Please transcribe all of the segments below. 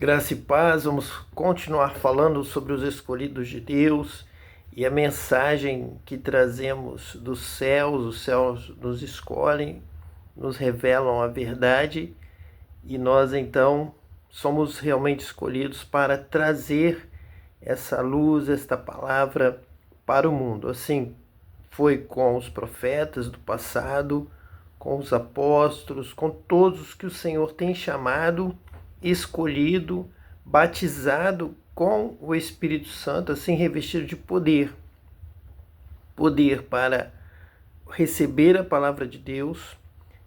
Graça e paz, vamos continuar falando sobre os escolhidos de Deus e a mensagem que trazemos dos céus. Os céus nos escolhem, nos revelam a verdade e nós então somos realmente escolhidos para trazer essa luz, esta palavra para o mundo. Assim foi com os profetas do passado, com os apóstolos, com todos os que o Senhor tem chamado, escolhido, batizado com o Espírito Santo, assim revestido de poder. Poder para receber a palavra de Deus,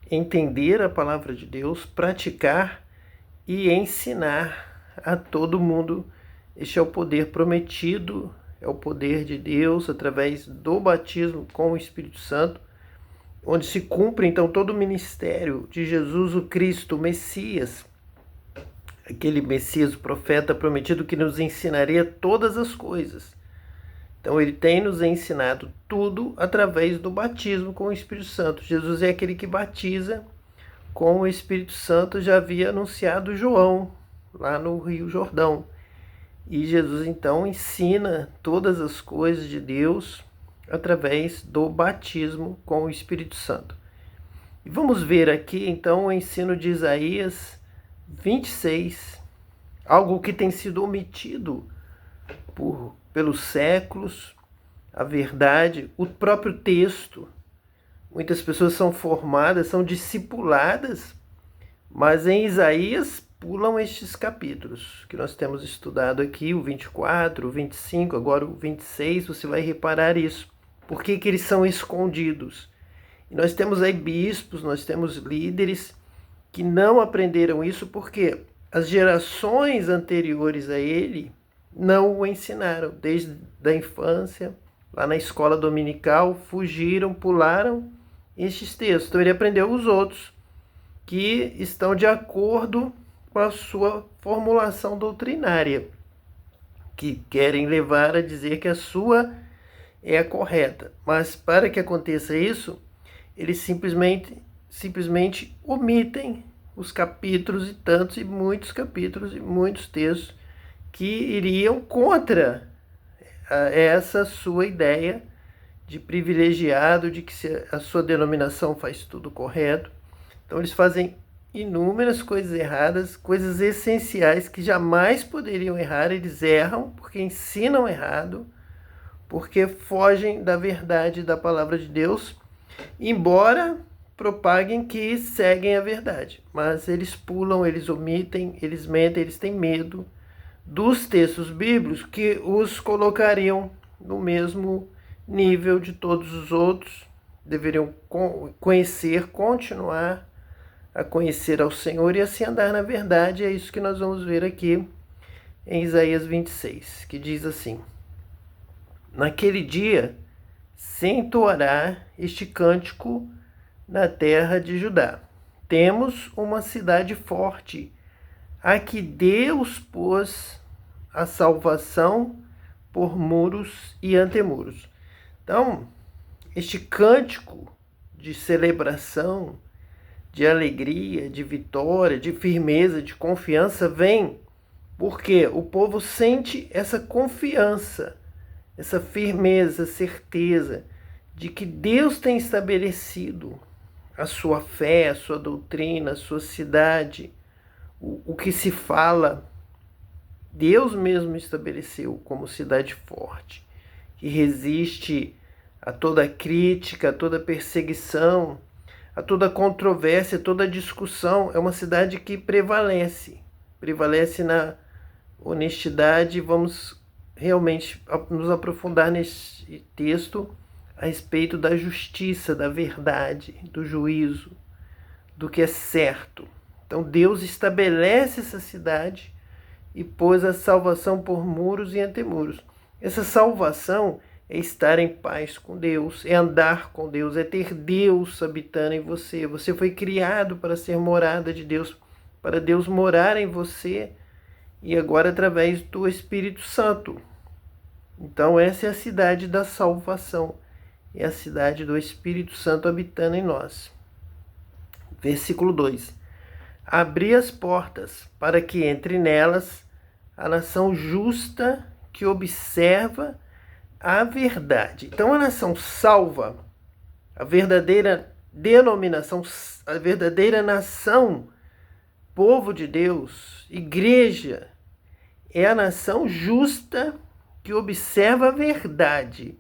entender a palavra de Deus, praticar e ensinar a todo mundo. Este é o poder prometido, é o poder de Deus através do batismo com o Espírito Santo, onde se cumpre então todo o ministério de Jesus o Cristo, o Messias, aquele Messias, o profeta prometido que nos ensinaria todas as coisas. Então ele tem nos ensinado tudo através do batismo com o Espírito Santo. Jesus é aquele que batiza com o Espírito Santo, já havia anunciado João lá no Rio Jordão. E Jesus então ensina todas as coisas de Deus através do batismo com o Espírito Santo. E vamos ver aqui então o ensino de Isaías 26, algo que tem sido omitido pelos séculos, a verdade, o próprio texto. Muitas pessoas são formadas, são discipuladas, mas em Isaías pulam estes capítulos que nós temos estudado aqui, o 24, o 25, agora o 26, você vai reparar isso. Por que eles são escondidos? E nós temos aí bispos, nós temos líderes que não aprenderam isso porque as gerações anteriores a ele não o ensinaram. Desde a infância, lá na escola dominical, fugiram, pularam estes textos. Então ele aprendeu os outros que estão de acordo com a sua formulação doutrinária, que querem levar a dizer que a sua é a correta. Mas para que aconteça isso, eles simplesmente omitem os capítulos e tantos e muitos capítulos e muitos textos que iriam contra essa sua ideia de privilegiado, de que a sua denominação faz tudo correto. Então eles fazem inúmeras coisas erradas, coisas essenciais que jamais poderiam errar. Eles erram porque ensinam errado, porque fogem da verdade da palavra de Deus, embora propaguem que seguem a verdade. Mas eles pulam, eles omitem, eles mentem, eles têm medo dos textos bíblicos que os colocariam no mesmo nível de todos os outros. Deveriam conhecer, continuar a conhecer ao Senhor e assim andar na verdade. É isso que nós vamos ver aqui em Isaías 26, que diz assim: naquele dia se entoará este cântico na terra de Judá. Temos uma cidade forte, a que Deus pôs a salvação por muros e antemuros. Então, este cântico de celebração, de alegria, de vitória, de firmeza, de confiança vem porque o povo sente essa confiança, essa firmeza, certeza de que Deus tem estabelecido a sua fé, a sua doutrina, a sua cidade, o que se fala. Deus mesmo estabeleceu como cidade forte, que resiste a toda crítica, a toda perseguição, a toda controvérsia, a toda discussão. É uma cidade que prevalece na honestidade. Vamos realmente nos aprofundar neste texto a respeito da justiça, da verdade, do juízo, do que é certo. Então Deus estabelece essa cidade e pôs a salvação por muros e antemuros. Essa salvação é estar em paz com Deus, é andar com Deus, é ter Deus habitando em você. Você foi criado para ser morada de Deus, para Deus morar em você, e agora através do Espírito Santo. Então essa é a cidade da salvação, é a cidade do Espírito Santo habitando em nós. Versículo 2. abri as portas para que entre nelas a nação justa que observa a verdade. Então, a nação salva, a verdadeira denominação, a verdadeira nação, povo de Deus, igreja, é a nação justa que observa a verdade.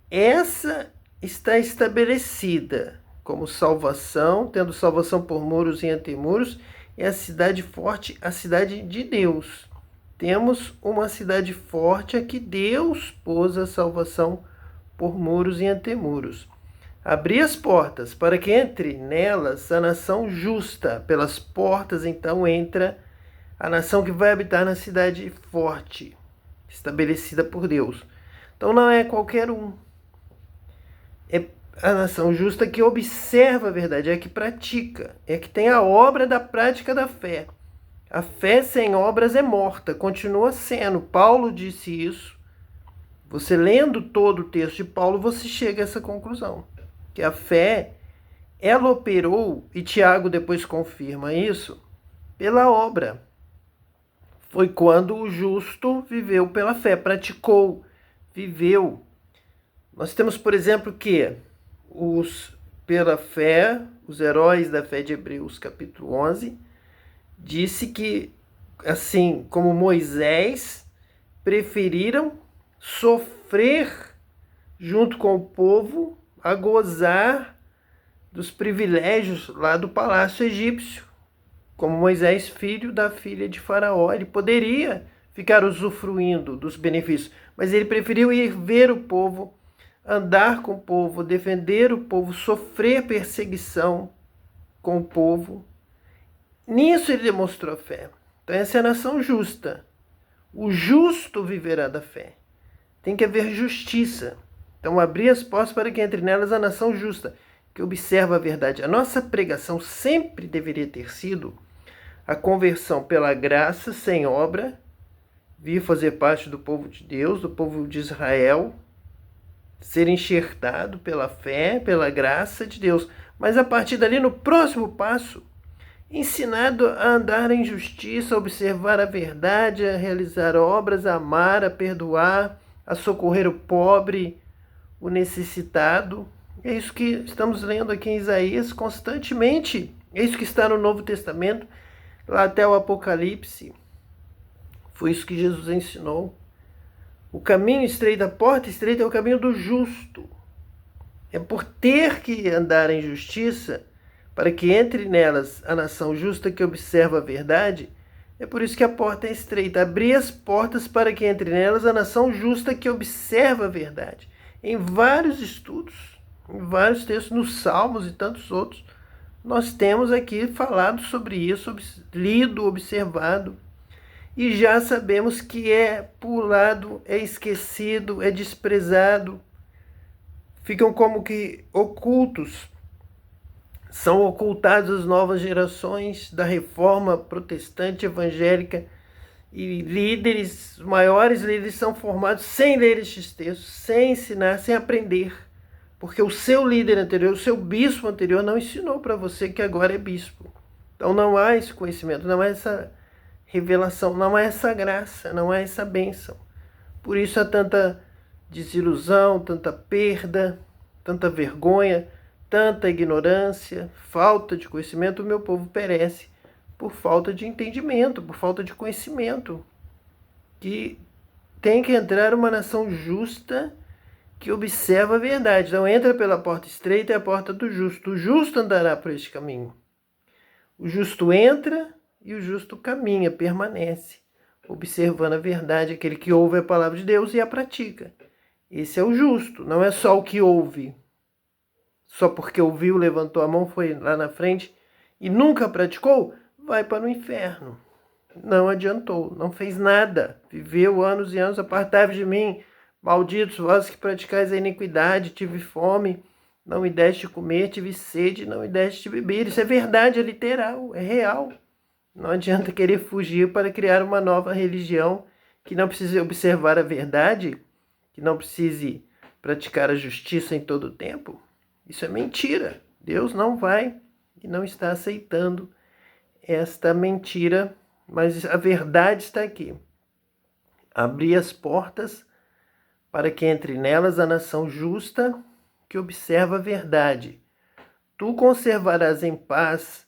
Essa está estabelecida como salvação, tendo salvação por muros e antemuros, é a cidade forte, a cidade de Deus. Temos uma cidade forte a que Deus pôs a salvação por muros e antemuros. Abri as portas para que entre nelas a nação justa. Pelas portas, então, entra a nação que vai habitar na cidade forte, estabelecida por Deus. Então não é qualquer um. É a nação justa que observa a verdade, é a que pratica, é a que tem a obra da prática da fé. A fé sem obras é morta, continua sendo. Paulo disse isso. Você lendo todo o texto de Paulo, você chega a essa conclusão. Que a fé, ela operou, e Tiago depois confirma isso, pela obra. Foi quando o justo viveu pela fé, praticou, viveu. Nós temos, por exemplo, que pela fé, os heróis da fé de Hebreus, capítulo 11, disse que, assim como Moisés, preferiram sofrer junto com o povo a gozar dos privilégios lá do palácio egípcio. Como Moisés, filho da filha de Faraó, ele poderia ficar usufruindo dos benefícios, mas ele preferiu ir ver o povo, andar com o povo, defender o povo, sofrer perseguição com o povo. Nisso ele demonstrou fé. Então essa é a nação justa. O justo viverá da fé. Tem que haver justiça. Então abrir as portas para que entre nelas a nação justa, que observa a verdade. A nossa pregação sempre deveria ter sido a conversão pela graça, sem obra, vir fazer parte do povo de Deus, do povo de Israel, ser enxertado pela fé, pela graça de Deus. Mas a partir dali, no próximo passo, ensinado a andar em justiça, a observar a verdade, a realizar obras, a amar, a perdoar, a socorrer o pobre, o necessitado. É isso que estamos lendo aqui em Isaías constantemente. É isso que está no Novo Testamento, lá até o Apocalipse. Foi isso que Jesus ensinou. O caminho estreito, a porta estreita é o caminho do justo. É por ter que andar em justiça, para que entre nelas a nação justa que observa a verdade, é por isso que a porta é estreita. Abrir as portas para que entre nelas a nação justa que observa a verdade. Em vários estudos, em vários textos, nos Salmos e tantos outros, nós temos aqui falado sobre isso, lido, observado, e já sabemos que é pulado, é esquecido, é desprezado, ficam como que ocultos, são ocultados as novas gerações da reforma protestante evangélica, e líderes, os maiores líderes são formados sem ler estes textos, sem ensinar, sem aprender, porque o seu líder anterior, o seu bispo anterior não ensinou para você que agora é bispo. Então não há esse conhecimento, não há essa revelação, não há essa graça, não há essa bênção. Por isso há tanta desilusão, tanta perda, tanta vergonha, tanta ignorância, falta de conhecimento. O meu povo perece por falta de entendimento, por falta de conhecimento. Que tem que entrar uma nação justa que observa a verdade. Então entra pela porta estreita, é a porta do justo. O justo andará por este caminho. O justo entra e o justo caminha, permanece, observando a verdade, aquele que ouve a palavra de Deus e a pratica. Esse é o justo, não é só o que ouve. Só porque ouviu, levantou a mão, foi lá na frente e nunca praticou, vai para o inferno. Não adiantou, não fez nada. Viveu anos e anos, apartai-vos de mim, malditos vós que praticais a iniquidade, tive fome, não me deste comer, tive sede, não me deste beber. Isso é verdade, é literal, é real. Não adianta querer fugir para criar uma nova religião que não precise observar a verdade, que não precise praticar a justiça em todo o tempo. Isso é mentira. Deus não vai e não está aceitando esta mentira, mas a verdade está aqui. Abri as portas para que entre nelas a nação justa que observa a verdade. Tu conservarás em paz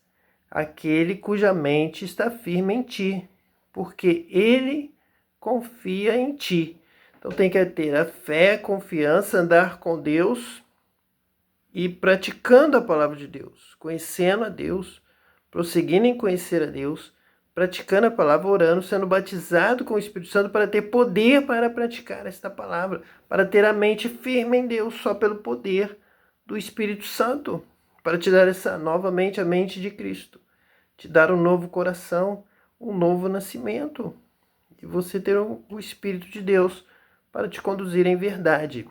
aquele cuja mente está firme em ti, porque ele confia em ti. Então tem que ter a fé, a confiança, andar com Deus e praticando a palavra de Deus, conhecendo a Deus, prosseguindo em conhecer a Deus, praticando a palavra, orando, sendo batizado com o Espírito Santo para ter poder para praticar esta palavra, para ter a mente firme em Deus só pelo poder do Espírito Santo, para te dar essa nova mente, a mente de Cristo, te dar um novo coração, um novo nascimento, e você ter o Espírito de Deus para te conduzir em verdade.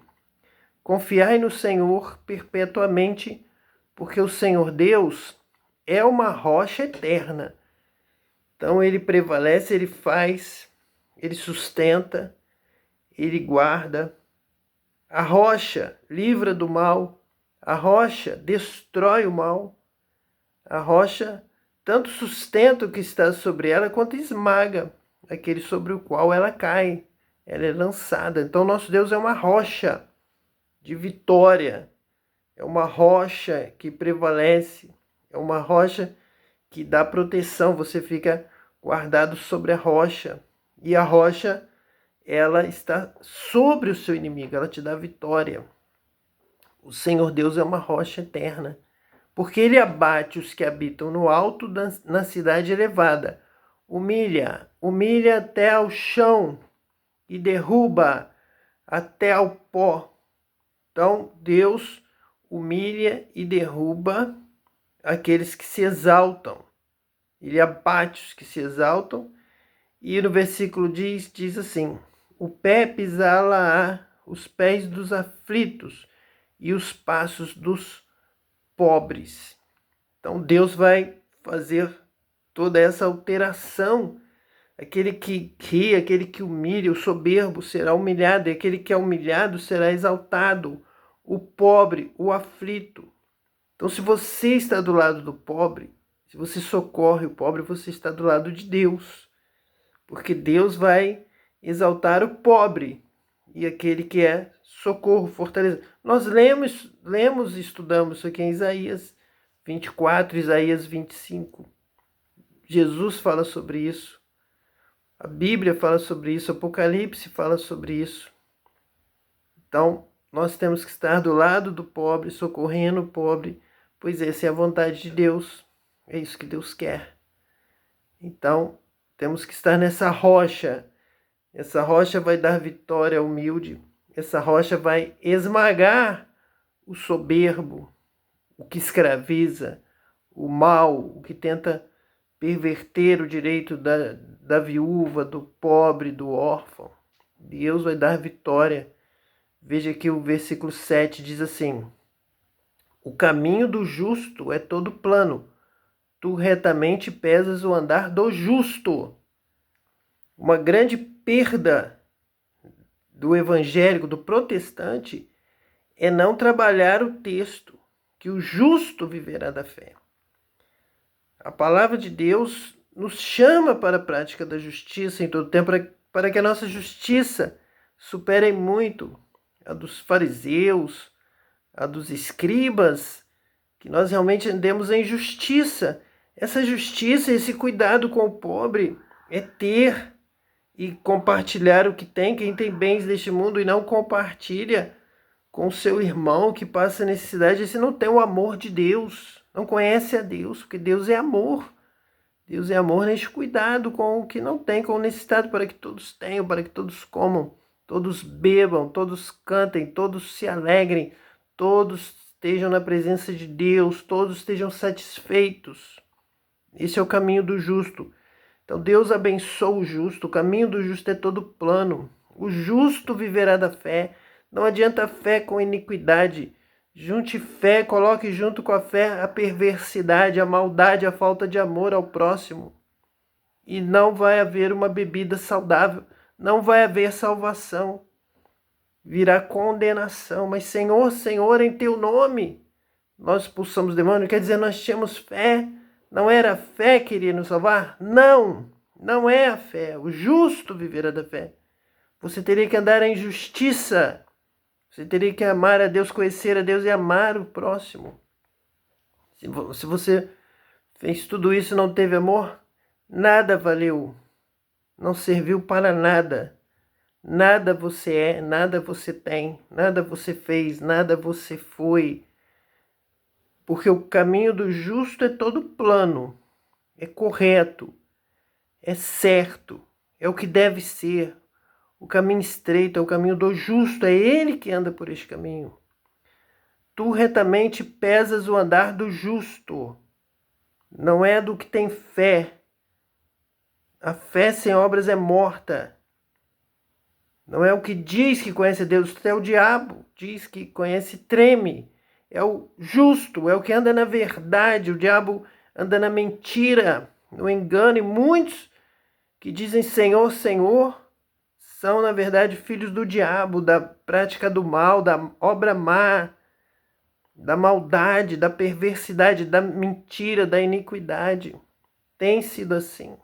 Confiai no Senhor perpetuamente, porque o Senhor Deus é uma rocha eterna. Então ele prevalece, ele faz, ele sustenta, ele guarda. A rocha livra do mal, a rocha destrói o mal, a rocha tanto sustenta o que está sobre ela, quanto esmaga aquele sobre o qual ela cai, ela é lançada. Então nosso Deus é uma rocha de vitória, é uma rocha que prevalece, é uma rocha que dá proteção, você fica guardado sobre a rocha, e a rocha, ela está sobre o seu inimigo, ela te dá vitória. O Senhor Deus é uma rocha eterna, porque ele abate os que habitam no alto na cidade elevada, humilha até ao chão e derruba até ao pó. Então, Deus humilha e derruba aqueles que se exaltam. Ele abate os que se exaltam. E no versículo diz assim: o pé pisá-la-á os pés dos aflitos e os passos dos pobres. Então, Deus vai fazer toda essa alteração. Aquele que ri, aquele que humilha, o soberbo será humilhado, e aquele que é humilhado será exaltado, o pobre, o aflito. Então, se você está do lado do pobre, se você socorre o pobre, você está do lado de Deus, porque Deus vai exaltar o pobre e aquele que é socorro, fortaleza. Nós lemos e estudamos isso aqui em Isaías 24, Isaías 25. Jesus fala sobre isso. A Bíblia fala sobre isso, Apocalipse fala sobre isso. Então, nós temos que estar do lado do pobre, socorrendo o pobre, pois essa é a vontade de Deus. É isso que Deus quer. Então, temos que estar nessa rocha. Essa rocha vai dar vitória ao humilde. Essa rocha vai esmagar o soberbo, o que escraviza, o mal, o que tenta perverter o direito da viúva, do pobre, do órfão. Deus vai dar vitória. Veja que o versículo 7 diz assim: o caminho do justo é todo plano, tu retamente pesas o andar do justo. Uma grande perda do evangélico, do protestante, é não trabalhar o texto, que o justo viverá da fé. A palavra de Deus nos chama para a prática da justiça em todo tempo, para que a nossa justiça supere muito a dos fariseus, a dos escribas, que nós realmente andemos em justiça. Essa justiça, esse cuidado com o pobre é ter e compartilhar o que tem. Quem tem bens deste mundo e não compartilha com o seu irmão que passa necessidade, esse não tem o amor de Deus, não conhece a Deus, porque Deus é amor. Deus é amor neste cuidado com o que não tem, com o necessitado, para que todos tenham, para que todos comam, todos bebam, todos cantem, todos se alegrem, todos estejam na presença de Deus, todos estejam satisfeitos. Esse é o caminho do justo. Então Deus abençoa o justo, o caminho do justo é todo plano. O justo viverá da fé. Não adianta fé com iniquidade. Junte fé, coloque junto com a fé a perversidade, a maldade, a falta de amor ao próximo. E não vai haver uma bebida saudável, não vai haver salvação. Virá condenação. Mas Senhor, Senhor, em teu nome nós expulsamos demônio. Quer dizer, nós tínhamos fé, Não era a fé que iria nos salvar? Não, não é a fé. O justo viverá da fé. Você teria que andar em justiça. Você teria que amar a Deus, conhecer a Deus e amar o próximo. Se você fez tudo isso e não teve amor, nada valeu. Não serviu para nada. Nada você é, nada você tem, nada você fez, nada você foi. Porque o caminho do justo é todo plano, é correto, é certo, é o que deve ser. O caminho estreito é o caminho do justo, é ele que anda por este caminho. Tu retamente pesas o andar do justo, não é do que tem fé. A fé sem obras é morta. Não é o que diz que conhece Deus, é o diabo. Diz que conhece, treme. É o justo, é o que anda na verdade. O diabo anda na mentira, no engano. E muitos que dizem Senhor, Senhor, são na verdade filhos do diabo, da prática do mal, da obra má, da maldade, da perversidade, da mentira, da iniquidade. Tem sido assim.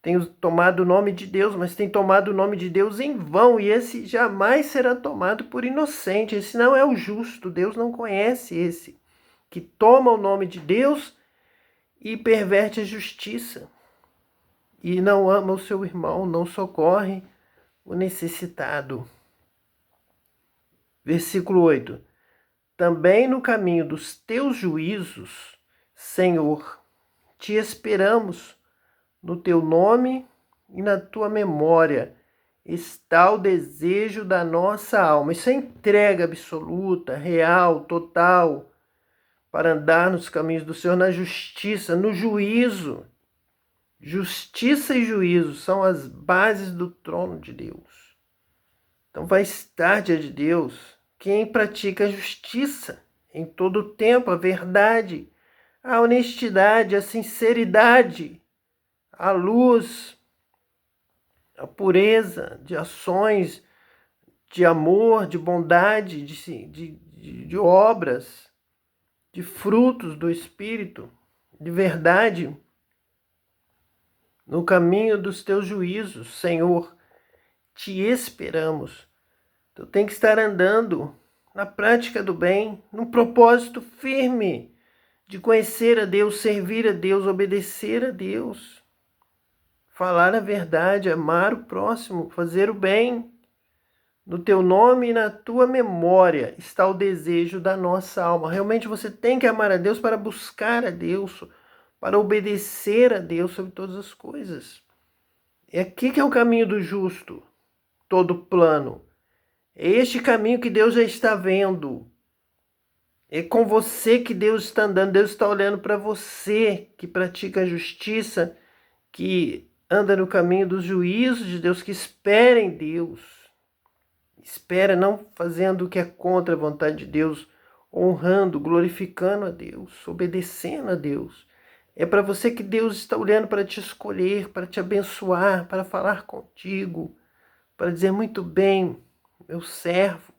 Tem tomado o nome de Deus, mas tem tomado o nome de Deus em vão, e esse jamais será tomado por inocente. Esse não é o justo. Deus não conhece esse que toma o nome de Deus e perverte a justiça, e não ama o seu irmão, não socorre o necessitado. Versículo 8. Também no caminho dos teus juízos, Senhor, te esperamos. No teu nome e na tua memória está o desejo da nossa alma. Isso é entrega absoluta, real, total, para andar nos caminhos do Senhor, na justiça, no juízo. Justiça e juízo são as bases do trono de Deus. Então vai estar diante de Deus quem pratica a justiça em todo o tempo, a verdade, a honestidade, a sinceridade, a luz, a pureza de ações, de amor, de bondade, de obras, de frutos do Espírito, de verdade, no caminho dos teus juízos, Senhor, te esperamos. Tu tem que estar andando na prática do bem, num propósito firme de conhecer a Deus, servir a Deus, obedecer a Deus. Falar a verdade, amar o próximo, fazer o bem. No teu nome e na tua memória está o desejo da nossa alma. Realmente você tem que amar a Deus para buscar a Deus, para obedecer a Deus sobre todas as coisas. É aqui que é o caminho do justo, todo plano. É este caminho que Deus já está vendo. É com você que Deus está andando. Deus está olhando para você que pratica a justiça, que anda no caminho dos juízos de Deus, que espera em Deus. Espera não fazendo o que é contra a vontade de Deus, honrando, glorificando a Deus, obedecendo a Deus. É para você que Deus está olhando para te escolher, para te abençoar, para falar contigo, para dizer muito bem, meu servo,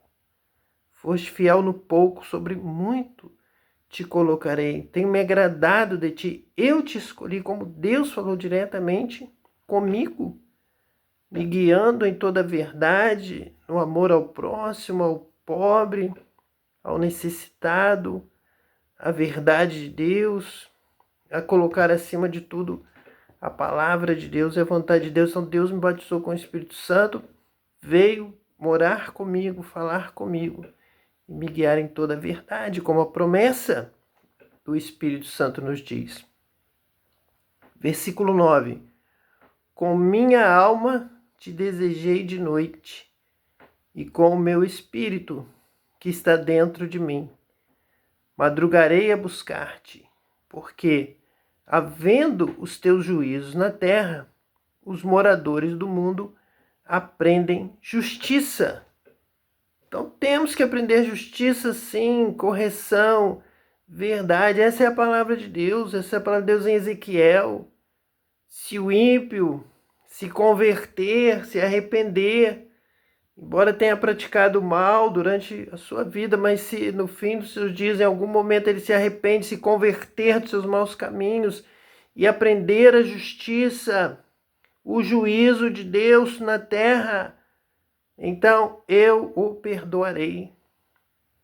foste fiel no pouco, sobre muito te colocarei. Tenho me agradado de ti, eu te escolhi, como Deus falou diretamente comigo, me guiando em toda a verdade, no amor ao próximo, ao pobre, ao necessitado, a verdade de Deus, a colocar acima de tudo a palavra de Deus e a vontade de Deus. Então Deus me batizou com o Espírito Santo, veio morar comigo, falar comigo e me guiar em toda a verdade, como a promessa do Espírito Santo nos diz. Versículo 9. Com minha alma te desejei de noite, e com o meu espírito que está dentro de mim. Madrugarei a buscar-te, porque, havendo os teus juízos na terra, os moradores do mundo aprendem justiça. Então temos que aprender justiça, sim, correção, verdade. Essa é a palavra de Deus, essa é a palavra de Deus em Ezequiel. Se o ímpio se converter, se arrepender embora tenha praticado mal durante a sua vida, mas se no fim dos seus dias, em algum momento, ele se arrepende, se converter dos seus maus caminhos e aprender a justiça, o juízo de Deus na terra, então eu o perdoarei.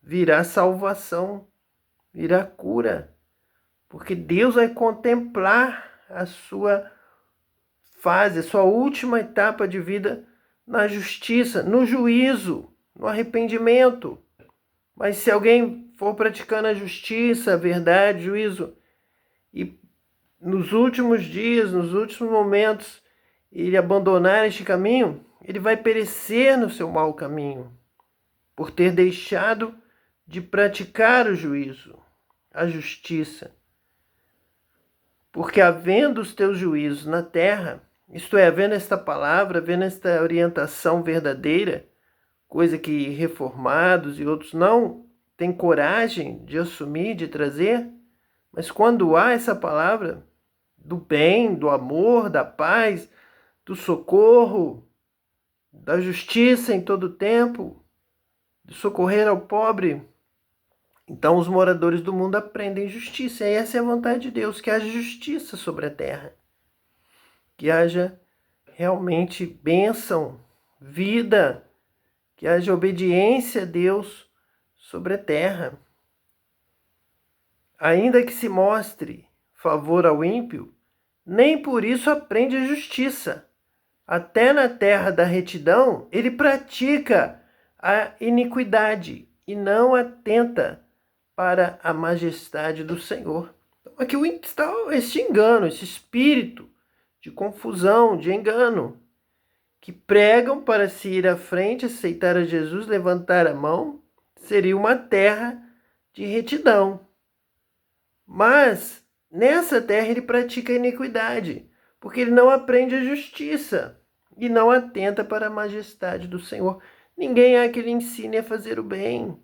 Virá salvação, virá cura, porque Deus vai contemplar a sua fase, a sua última etapa de vida na justiça, no juízo, no arrependimento. Mas se alguém for praticando a justiça, a verdade, juízo, e nos últimos dias, nos últimos momentos, ele abandonar este caminho, ele vai perecer no seu mau caminho, por ter deixado de praticar o juízo, a justiça. Porque havendo os teus juízos na terra, isto é, havendo esta palavra, havendo esta orientação verdadeira, coisa que reformados e outros não têm coragem de assumir, de trazer, mas quando há essa palavra do bem, do amor, da paz, do socorro, da justiça em todo tempo, de socorrer ao pobre, então os moradores do mundo aprendem justiça. E essa é a vontade de Deus, que haja justiça sobre a terra, que haja realmente bênção, vida, que haja obediência a Deus sobre a terra. Ainda que se mostre favor ao ímpio, nem por isso aprende a justiça. Até na terra da retidão, ele pratica a iniquidade e não atenta para a majestade do Senhor. Então, aqui está este engano, esse espírito de confusão, de engano, que pregam para se ir à frente, aceitar a Jesus, levantar a mão, seria uma terra de retidão. Mas nessa terra ele pratica a iniquidade, porque ele não aprende a justiça e não atenta para a majestade do Senhor. Ninguém há que lhe ensine a fazer o bem,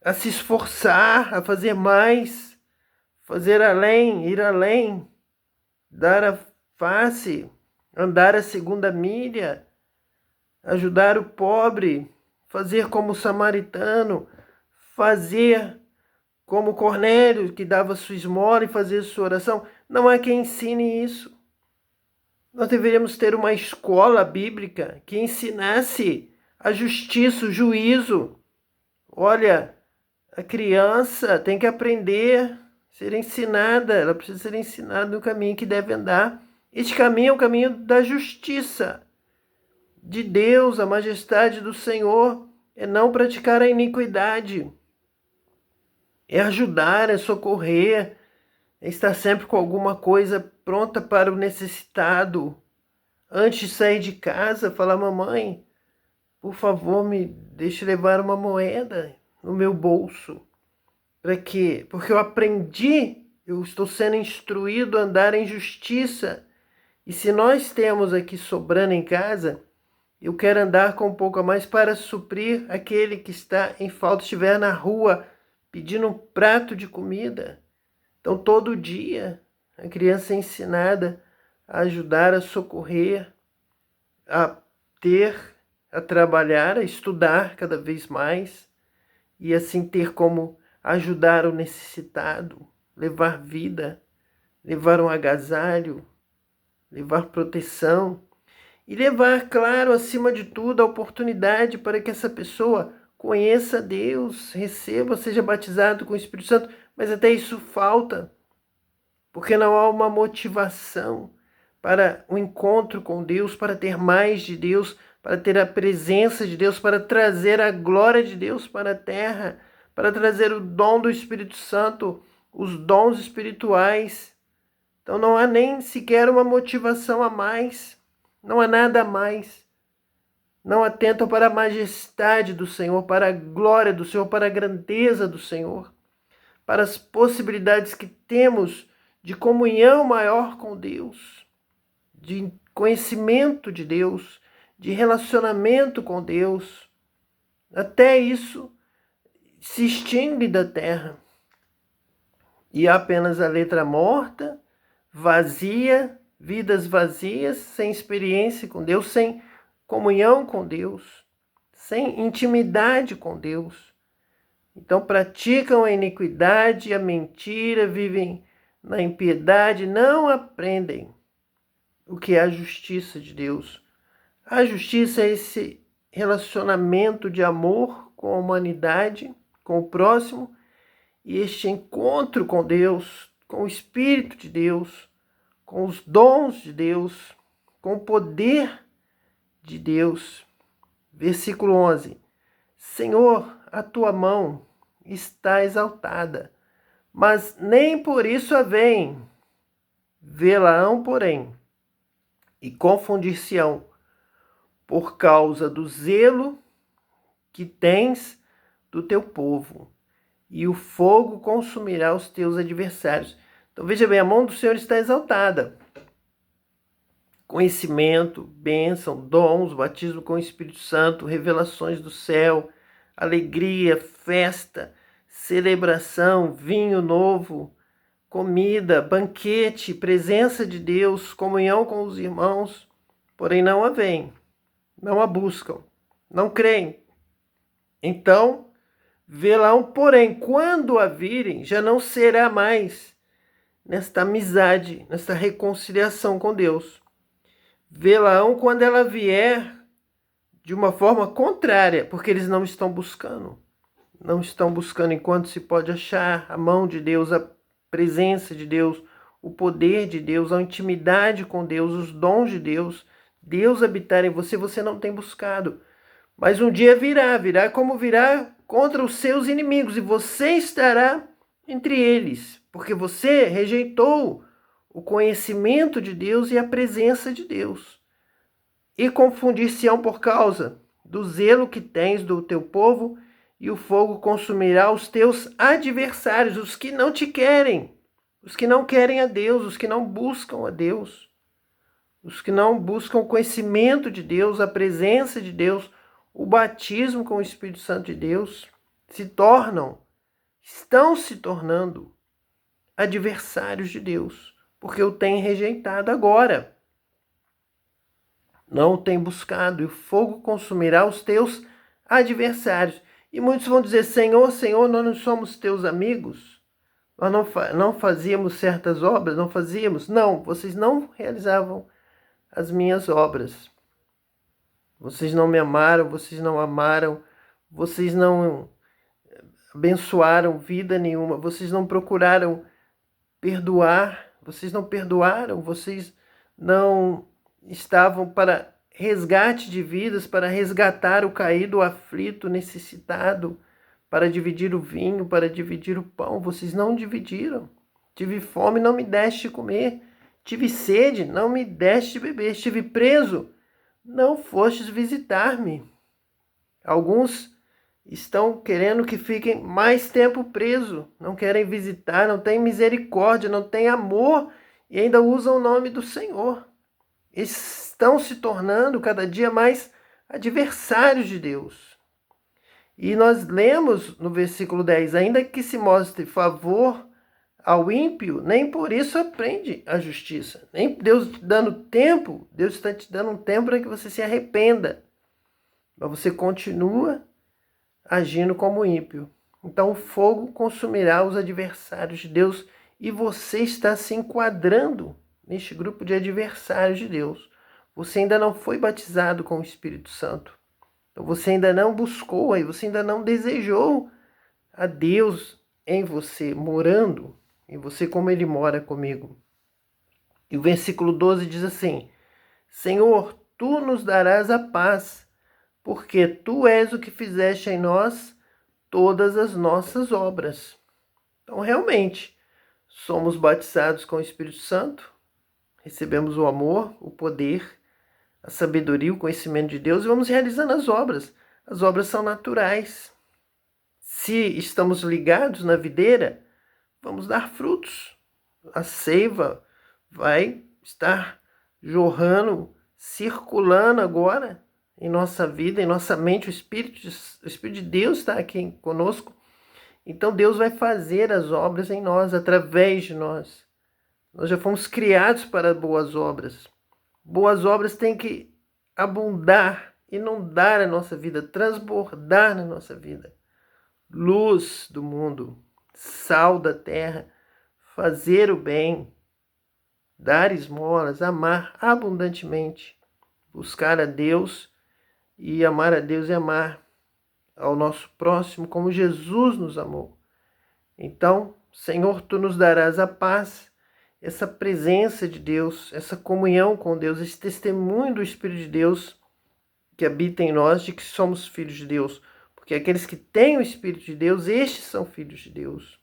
a se esforçar, a fazer mais, fazer além, ir além, dar a face, andar a segunda milha, ajudar o pobre, fazer como o samaritano, fazer como Cornélio, que dava sua esmola e fazia sua oração. Não há quem ensine isso. Nós deveríamos ter uma escola bíblica que ensinasse a justiça, o juízo. Olha, a criança tem que aprender, ser ensinada, ela precisa ser ensinada no caminho que deve andar. Este caminho é o caminho da justiça, de Deus, a majestade do Senhor, é não praticar a iniquidade, é ajudar, é socorrer, é estar sempre com alguma coisa pronta para o necessitado. Antes de sair de casa, falar: mamãe, por favor, me deixe levar uma moeda no meu bolso. Para quê? Porque eu aprendi, eu estou sendo instruído a andar em justiça. E se nós temos aqui sobrando em casa, eu quero andar com um pouco a mais para suprir aquele que está em falta, estiver na rua pedindo um prato de comida. Então, todo dia, a criança é ensinada a ajudar, a socorrer, a a trabalhar, a estudar cada vez mais e assim ter como ajudar o necessitado, levar vida, levar um agasalho, levar proteção e levar, claro, acima de tudo, a oportunidade para que essa pessoa conheça Deus, receba, seja batizado com o Espírito Santo, mas até isso falta, porque não há uma motivação para o encontro com Deus, para ter mais de Deus, para ter a presença de Deus, para trazer a glória de Deus para a terra, para trazer o dom do Espírito Santo, os dons espirituais. Então não há nem sequer uma motivação a mais, não há nada a mais. Não atentam para a majestade do Senhor, para a glória do Senhor, para a grandeza do Senhor, para as possibilidades que temos de comunhão maior com Deus, de conhecimento de Deus, de relacionamento com Deus. Até isso se extingue da terra. E há apenas a letra morta, vazia, vidas vazias, sem experiência com Deus, sem comunhão com Deus, sem intimidade com Deus. Então praticam a iniquidade e a mentira, vivem na impiedade, não aprendem o que é a justiça de Deus. A justiça é esse relacionamento de amor com a humanidade, com o próximo, e este encontro com Deus, com o Espírito de Deus, com os dons de Deus, com o poder de Deus. Versículo 11. Senhor, a tua mão está exaltada, mas nem por isso a veem. Vê-la-ão, porém, e confundir-se-ão por causa do zelo que tens do teu povo, e o fogo consumirá os teus adversários. Então veja bem, a mão do Senhor está exaltada. Conhecimento, bênção, dons, batismo com o Espírito Santo, revelações do céu, alegria, festa, celebração, vinho novo, comida, banquete, presença de Deus, comunhão com os irmãos, porém não a veem, não a buscam, não creem. Então, vê-la-ão, porém, quando a virem, já não será mais nesta amizade, nesta reconciliação com Deus. Vê-la-ão quando ela vier de uma forma contrária, porque eles não estão buscando. Não estão buscando enquanto se pode achar a mão de Deus, a presença de Deus, o poder de Deus, a intimidade com Deus, os dons de Deus. Deus habitar em você, você não tem buscado. Mas um dia virá como virá contra os seus inimigos, e você estará entre eles, porque você rejeitou o conhecimento de Deus e a presença de Deus. E confundir-se-ão por causa do zelo que tens do teu povo, e o fogo consumirá os teus adversários, os que não te querem, os que não querem a Deus, os que não buscam a Deus, os que não buscam o conhecimento de Deus, a presença de Deus, o batismo com o Espírito Santo de Deus, estão se tornando adversários de Deus, porque o têm rejeitado agora. Não o têm buscado, e o fogo consumirá os teus adversários. E muitos vão dizer, Senhor, Senhor, nós não somos teus amigos? Nós não fazíamos certas obras? Não fazíamos? Não, vocês não realizavam as minhas obras. Vocês não me amaram, vocês não amaram, vocês não abençoaram vida nenhuma, vocês não procuraram perdoar, vocês não perdoaram, vocês não estavam para resgate de vidas, para resgatar o caído, o aflito, o necessitado, para dividir o vinho, para dividir o pão. Vocês não dividiram. Tive fome, não me deste comer. Tive sede, não me deste beber. Estive preso, não fostes visitar-me. Alguns estão querendo que fiquem mais tempo presos, não querem visitar, não têm misericórdia, não têm amor e ainda usam o nome do Senhor. Estão se tornando cada dia mais adversários de Deus. E nós lemos no versículo 10, ainda que se mostre favor ao ímpio, nem por isso aprende a justiça. Nem Deus dando tempo, Deus está te dando um tempo para que você se arrependa. Mas você continua agindo como ímpio. Então o fogo consumirá os adversários de Deus e você está se enquadrando neste grupo de adversários de Deus. Você ainda não foi batizado com o Espírito Santo. Então você ainda não buscou, você ainda não desejou a Deus em você, morando em você como Ele mora comigo. E o versículo 12 diz assim, Senhor, Tu nos darás a paz, porque Tu és o que fizeste em nós todas as nossas obras. Então realmente, somos batizados com o Espírito Santo, recebemos o amor, o poder, a sabedoria, o conhecimento de Deus e vamos realizando as obras. As obras são naturais. Se estamos ligados na videira, vamos dar frutos. A seiva vai estar jorrando, circulando agora em nossa vida, em nossa mente. O Espírito de Deus está aqui conosco. Então Deus vai fazer as obras em nós, através de nós. Nós já fomos criados para boas obras. Boas obras têm que abundar, inundar a nossa vida, transbordar na nossa vida. Luz do mundo, sal da terra, fazer o bem, dar esmolas, amar abundantemente, buscar a Deus e amar a Deus e amar ao nosso próximo como Jesus nos amou. Então, Senhor, Tu nos darás a paz, essa presença de Deus, essa comunhão com Deus, esse testemunho do Espírito de Deus que habita em nós de que somos filhos de Deus. Porque aqueles que têm o Espírito de Deus, estes são filhos de Deus.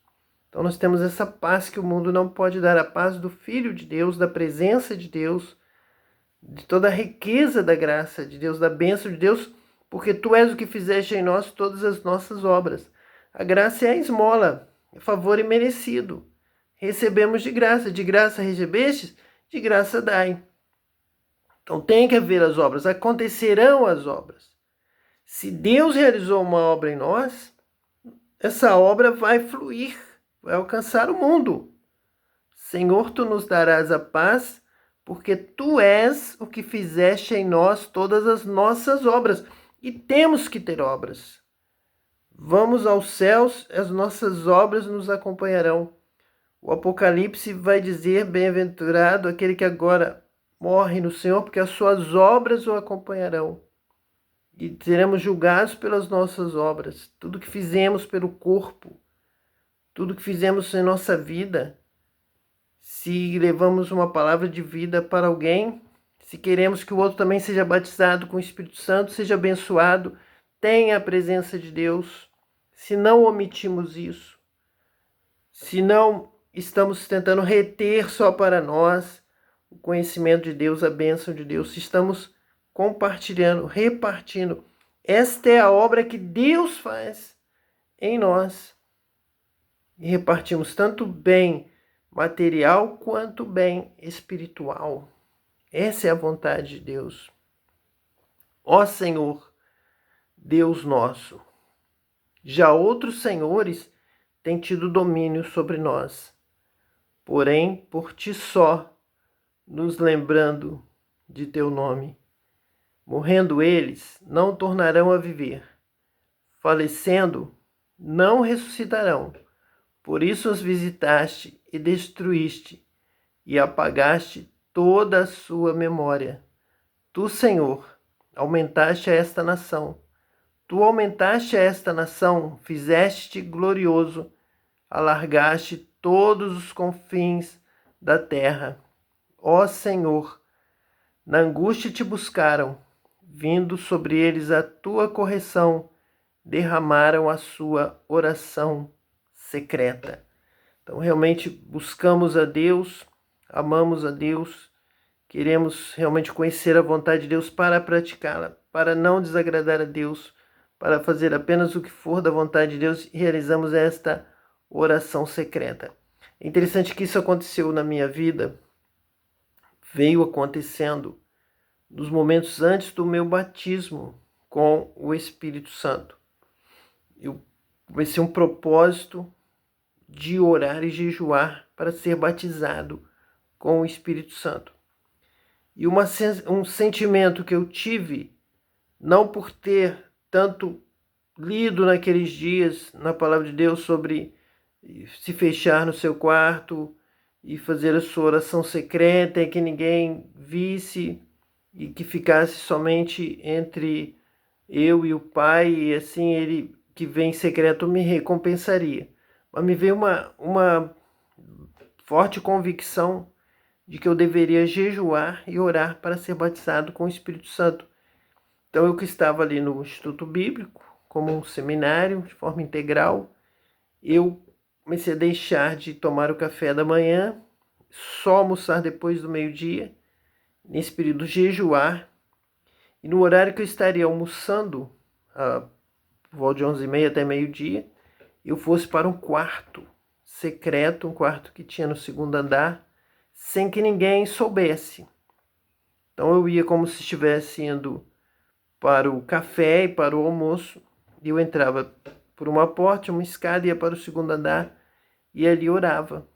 Então nós temos essa paz que o mundo não pode dar, a paz do Filho de Deus, da presença de Deus, de toda a riqueza da graça de Deus, da bênção de Deus, porque Tu és o que fizeste em nós todas as nossas obras. A graça é a esmola, é favor imerecido. Recebemos de graça recebestes, de graça dai. Então tem que haver as obras, acontecerão as obras. Se Deus realizou uma obra em nós, essa obra vai fluir, vai alcançar o mundo. Senhor, Tu nos darás a paz, porque Tu és o que fizeste em nós todas as nossas obras. E temos que ter obras. Vamos aos céus, as nossas obras nos acompanharão. O Apocalipse vai dizer, bem-aventurado aquele que agora morre no Senhor, porque as suas obras o acompanharão. E seremos julgados pelas nossas obras. Tudo que fizemos pelo corpo, tudo que fizemos em nossa vida, se levamos uma palavra de vida para alguém, se queremos que o outro também seja batizado com o Espírito Santo, seja abençoado, tenha a presença de Deus, se não omitimos isso, se não estamos tentando reter só para nós o conhecimento de Deus, a bênção de Deus, se estamos compartilhando, repartindo, esta é a obra que Deus faz em nós. E repartimos tanto bem material quanto bem espiritual. Essa é a vontade de Deus. Ó Senhor, Deus nosso, já outros senhores têm tido domínio sobre nós, porém por Ti só, nos lembrando de Teu nome. Morrendo eles, não tornarão a viver. Falecendo, não ressuscitarão. Por isso os visitaste e destruíste, e apagaste toda a sua memória. Tu, Senhor, aumentaste a esta nação. Tu aumentaste a esta nação, fizeste-te glorioso, alargaste todos os confins da terra. Ó Senhor, na angústia te buscaram, vindo sobre eles a tua correção, derramaram a sua oração secreta. Então realmente buscamos a Deus, amamos a Deus, queremos realmente conhecer a vontade de Deus para praticá-la, para não desagradar a Deus, para fazer apenas o que for da vontade de Deus, e realizamos esta oração secreta. É interessante que isso aconteceu na minha vida, veio acontecendo nos momentos antes do meu batismo com o Espírito Santo. Eu comecei um propósito de orar e jejuar para ser batizado com o Espírito Santo. E um sentimento que eu tive, não por ter tanto lido naqueles dias na palavra de Deus sobre se fechar no seu quarto e fazer a sua oração secreta e que ninguém visse e que ficasse somente entre eu e o Pai, e assim Ele que vem em secreto me recompensaria. Mas me veio uma forte convicção de que eu deveria jejuar e orar para ser batizado com o Espírito Santo. Então eu que estava ali no Instituto Bíblico, como um seminário de forma integral, eu comecei a deixar de tomar o café da manhã, só almoçar depois do meio-dia, nesse período jejuar, e no horário que eu estaria almoçando, por volta de 11h30 até meio-dia, eu fosse para um quarto secreto, um quarto que tinha no segundo andar, sem que ninguém soubesse. Então eu ia como se estivesse indo para o café e para o almoço, e eu entrava por uma porta, uma escada, ia para o segundo andar, e ali orava.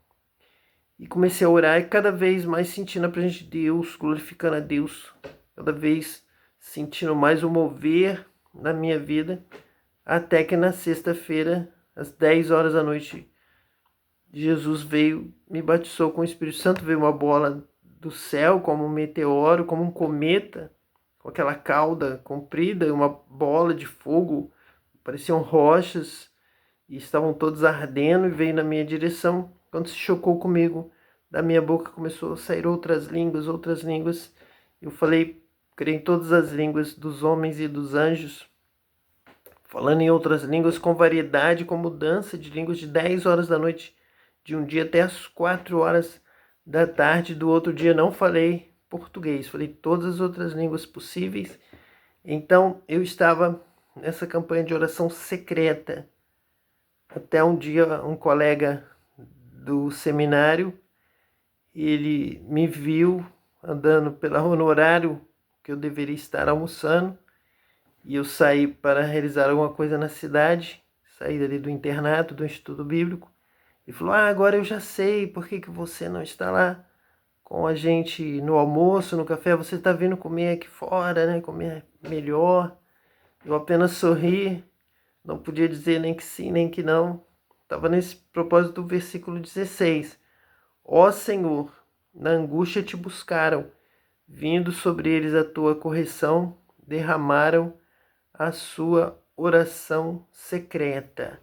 E comecei a orar e cada vez mais sentindo a presença de Deus, glorificando a Deus, cada vez sentindo mais o mover na minha vida, até que na sexta-feira, às 10 horas da noite, Jesus veio, me batizou com o Espírito Santo, veio uma bola do céu, como um meteoro, como um cometa, com aquela cauda comprida, uma bola de fogo, pareciam rochas, e estavam todos ardendo, e veio na minha direção. Quando se chocou comigo, da minha boca começou a sair outras línguas. Eu falei, creio em todas as línguas dos homens e dos anjos, falando em outras línguas com variedade, com mudança de línguas de 10 horas da noite de um dia até as 4 horas da tarde do outro dia. Não falei português, falei todas as outras línguas possíveis. Então eu estava nessa campanha de oração secreta, até um dia um colega do seminário, ele me viu andando no horário que eu deveria estar almoçando, e eu saí para realizar alguma coisa na cidade, saí dali do internato, do Instituto Bíblico, e falou, agora eu já sei por que você não está lá com a gente no almoço, no café, você está vindo comer aqui fora, né? Comer melhor. Eu apenas sorri, não podia dizer nem que sim, nem que não. Estava nesse propósito do versículo 16. Ó Senhor, na angústia te buscaram, vindo sobre eles a tua correção, derramaram a sua oração secreta.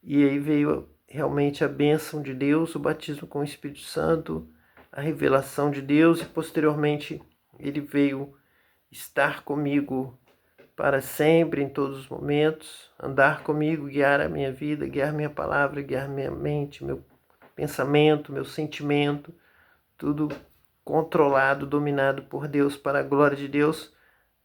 E aí veio realmente a bênção de Deus, o batismo com o Espírito Santo, a revelação de Deus, e posteriormente ele veio estar comigo para sempre, em todos os momentos, andar comigo, guiar a minha vida, guiar minha palavra, guiar minha mente, meu pensamento, meu sentimento, tudo controlado, dominado por Deus, para a glória de Deus.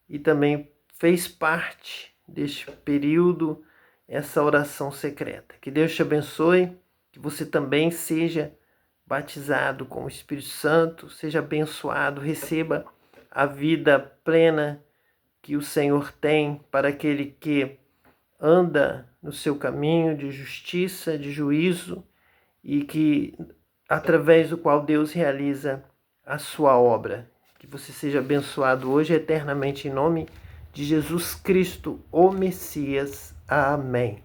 E também fez parte deste período essa oração secreta. Que Deus te abençoe, que você também seja batizado com o Espírito Santo, seja abençoado, receba a vida plena que o Senhor tem para aquele que anda no seu caminho de justiça, de juízo, e que através do qual Deus realiza a sua obra. Que você seja abençoado hoje eternamente em nome de Jesus Cristo, o Messias. Amém.